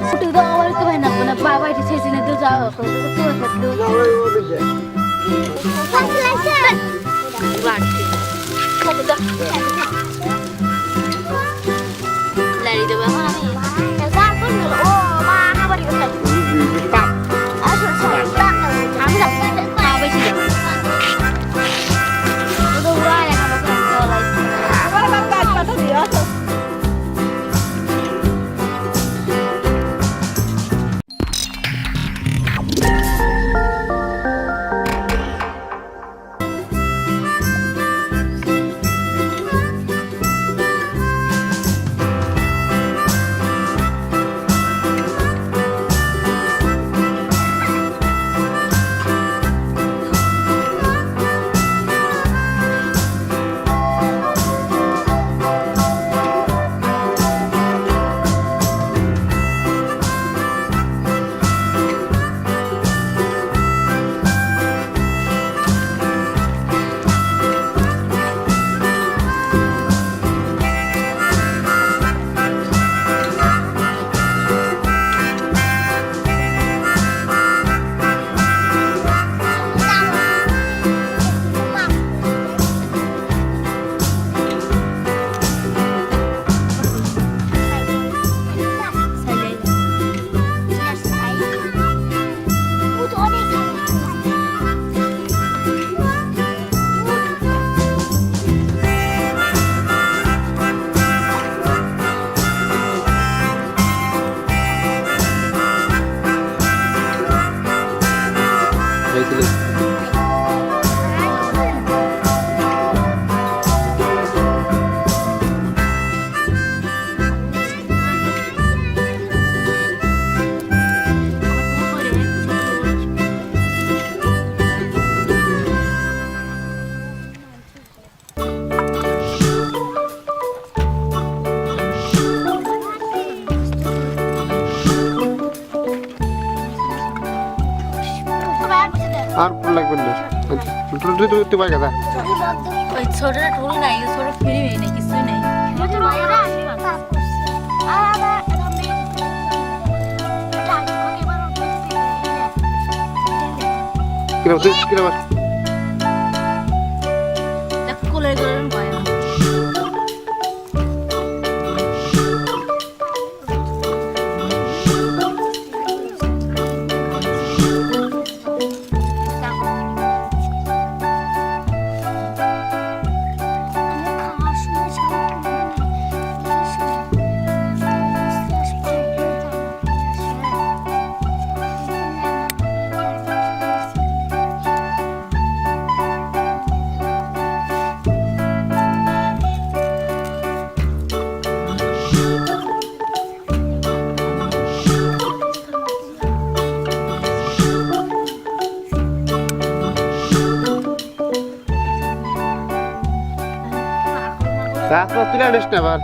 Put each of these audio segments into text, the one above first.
ছুটি দাও আমার তো ভাই না না বাবা এসে ছেড়ে দিলে তো যাও তো তো লাগছে কত দা লারি দেবা আমি যা কোন ও মা খাবার কি খাই আসো আসো আমি যাব না বেশি যাব তো উড়া এখন আবার বাবা কথা দিও আর ফুল লাগবে না টুল তুই পাই গেছা ওই ছোটটা টুল নাই ছোট ফ্রি হই না কিছু নাই কিরা কোলে গরম হয় রাস্তা তুলে আনিস না আবার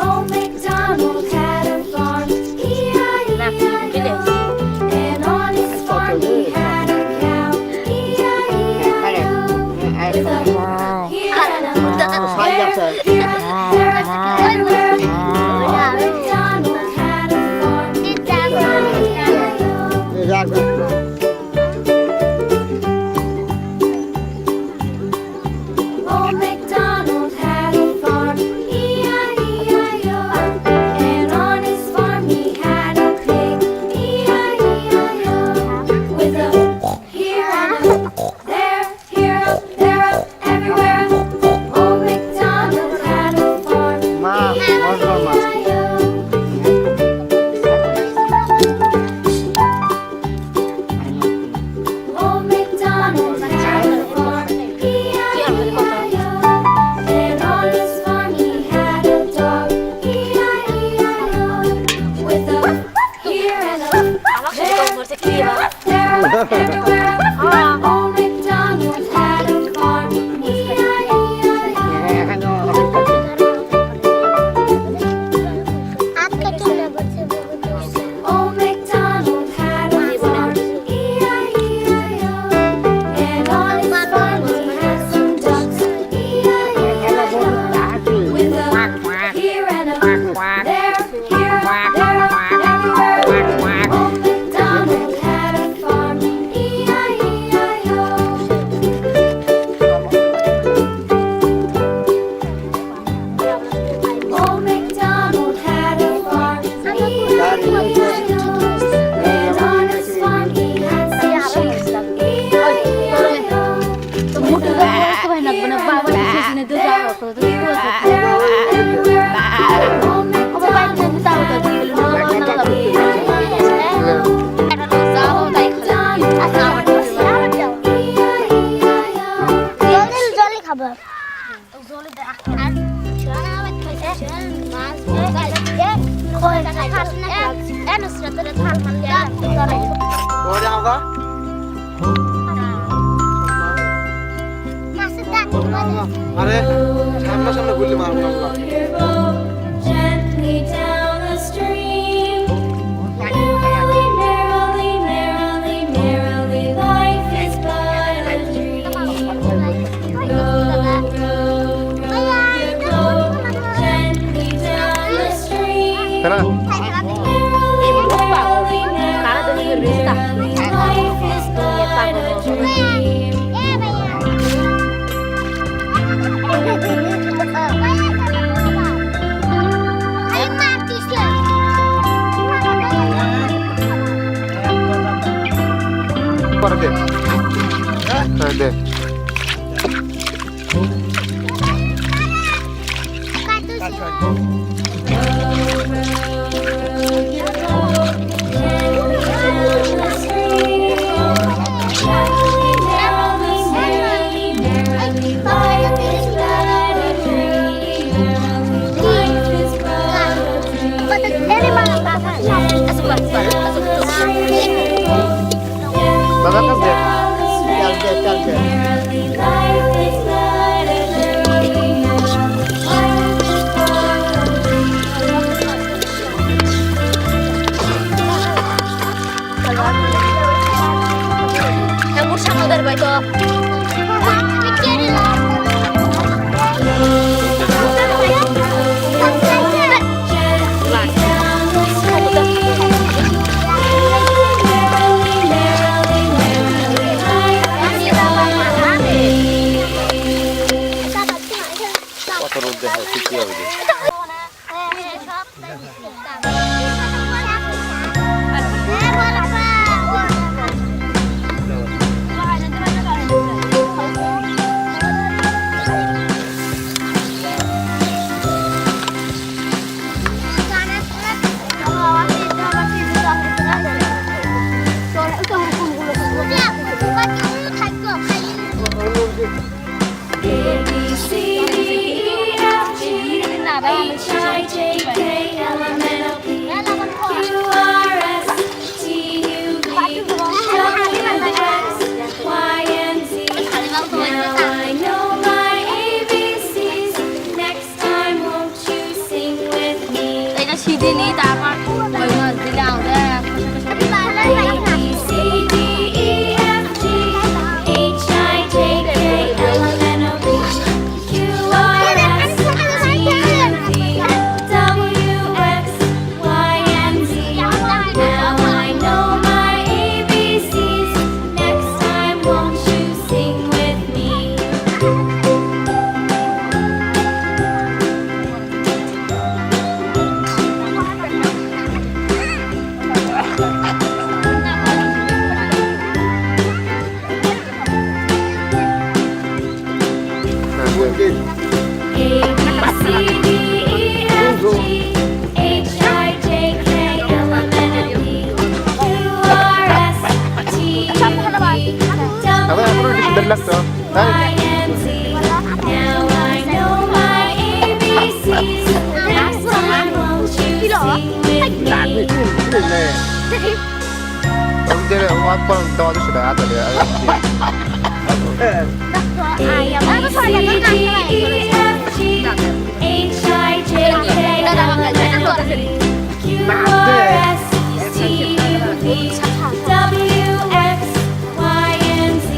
Old MacDonald had a farm, E-I-E-I-O. And on his farm he had a cow, E-I-E-I-O. With a here and a there, here and everywhere. Old MacDonald had a farm, E-I-E-I-O. Old MacDonald had a farm, E-I-E-I-O. And on his farm he had a pig, E-I-E-I-O. With a here and a there, here, there, everywhere. Old MacDonald had a farm, E-I-E-I-O. Old MacDonald had a farm, E-I-E-I-O. And on his farm he had a dog, E-I-E-I-O. With a here and a there, everywhere. Old MacDonald had a farm, E-I-E-I-O. Old MacDonald had a farm, E-I-E-I-O. And on his farm he had some ducks, E-I-E-I-O. With a here and a there, here, there, everywhere. Old MacDonald had a farm, E-I-E-I-O. Old MacDonald had a farm, E-I-E-I-O. And on his farm he had some sheep, E-I-E-I-O. With a everywhere. Old MacDonald had a farm, আরে সামনে সামনে গুলি মারবো আমরা Gently down the stream. Merrily, merrily, merrily, merrily, life is but a dream. Row, row, row your boat gently down the stream. তারা Merrily, merrily, merrily, merrily, life is but a dream. করে দে দে দাদা কাছে চল দে কত রোদ দেখা কি হবে I know my ABCs. Next time, won't you sing with me? এটা সিধে নেই তারপর ওই মাছ দিলে আমাদের A, B, C, D, E, F, G, H, I, J, K, L, M, N, O, P, Q, R, S, T, U, V, W, X, Y, and Z. Now I know my ABCs. Next time, won't you sing with me? A, B, C, D, E, F, G, H, I, J, K, L, M, N, O, P, Q, R, S, T, U, V, W, X, Y, and Z. Now I know my ABCs. Next time, won't you sing with me? 이제 한번 도와주시다 아들이. A, B, C, D, E, F, G, H, I, J, K, L, M, N, O, P, Q, R, S, T, U, V, W, X, Y, and Z.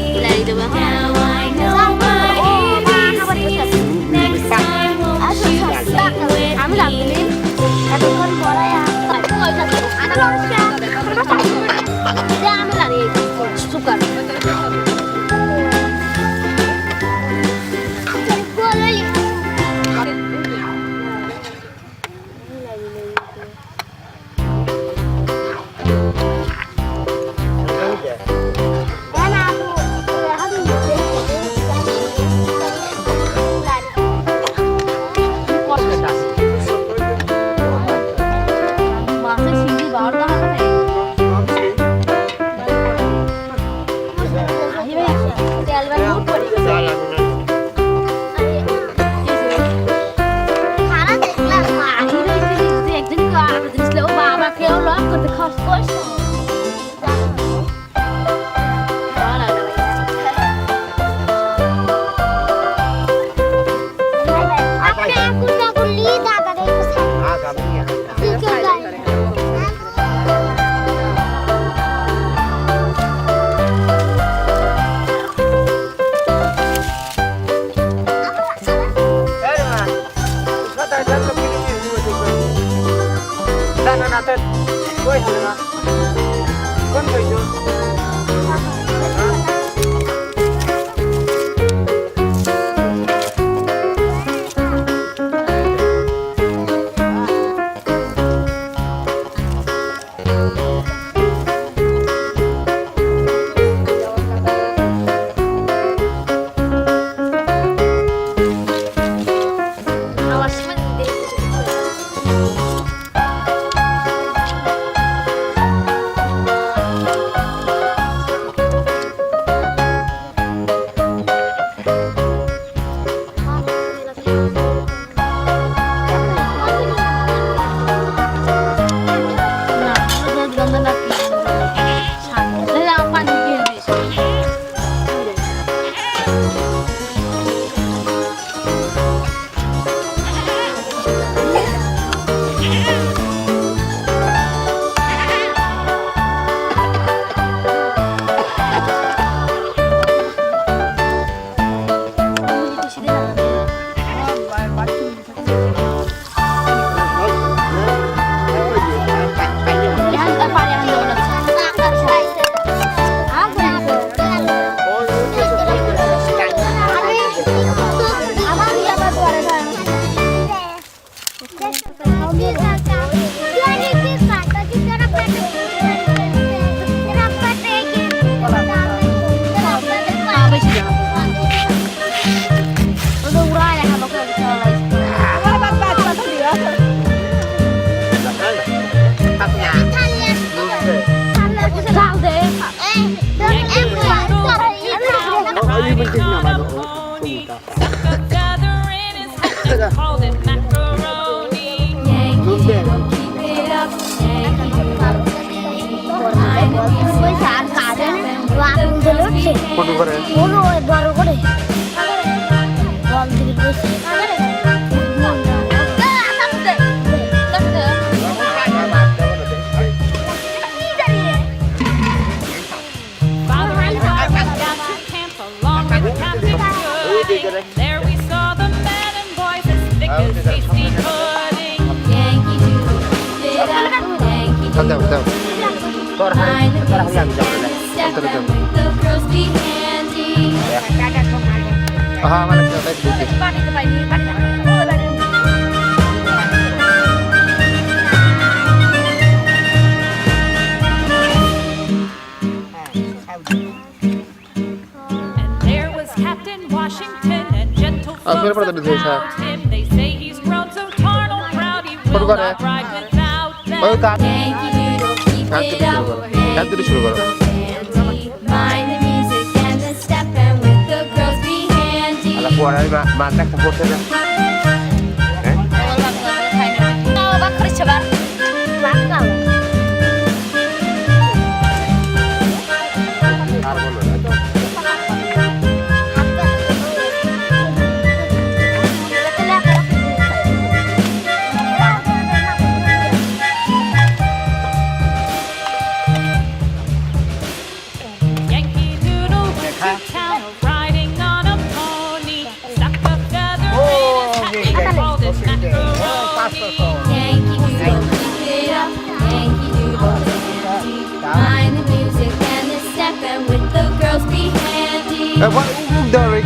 Now I know my ABCs. Next time, won't you sing with me? এতক্ষণ পরে আমি লাগে sugar Gathering is called it macaroni. you, don't keep it up. Yankee Doodle, mind the music and the step and with the girls be photo করে handy. বলো বড় করে বল দিকে বসে Father and I went down to camp along with Captain Gooding. There we saw the men and boys as thick as hasty pudding. Yankee Doodle, keep it up. Yankee দাও দাও Doodle, mind the music and the step and with the girls be handy. হ্যাঁ মানে দাও দিতে পানিতে পানি পানি And there was Captain Washington and gentle folks Mira para donde está. about him. They say he's grown so tarnal proud he Por will favor, not ride without ওই them. Cut Yankee Doodle, keep cut it দিতে up. শুরু করো কাট দিতে শুরু করো Handy, mind the music and the step and with the girls be handy. আলা পড়াই মা একটা পড়তে না বাবা করেছে বা বাবা আর বলো Yankee Doodle went to town riding on a pony. Stuck a feather in his hat and called it macaroni. Yankee Doodle, keep it up. Yankee Doodle, handy. Mind the music and the step and with the girls be handy. what Derek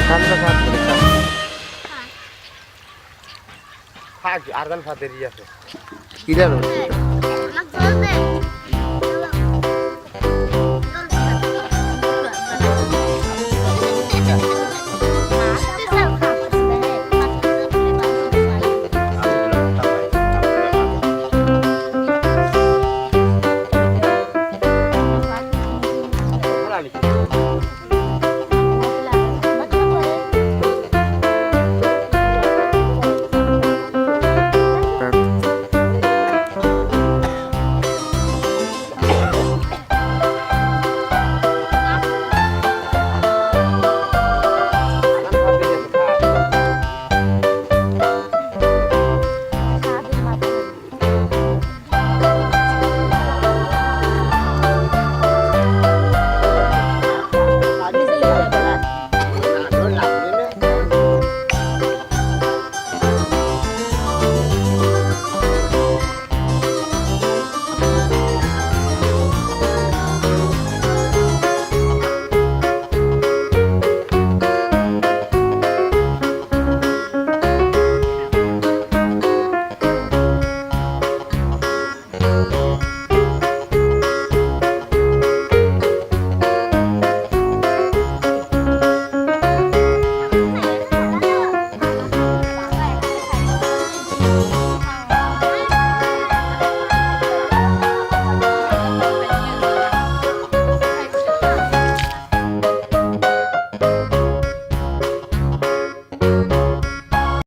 কামটা কাট করে থাক আর গান ফাতে রিয়াছে কি জানো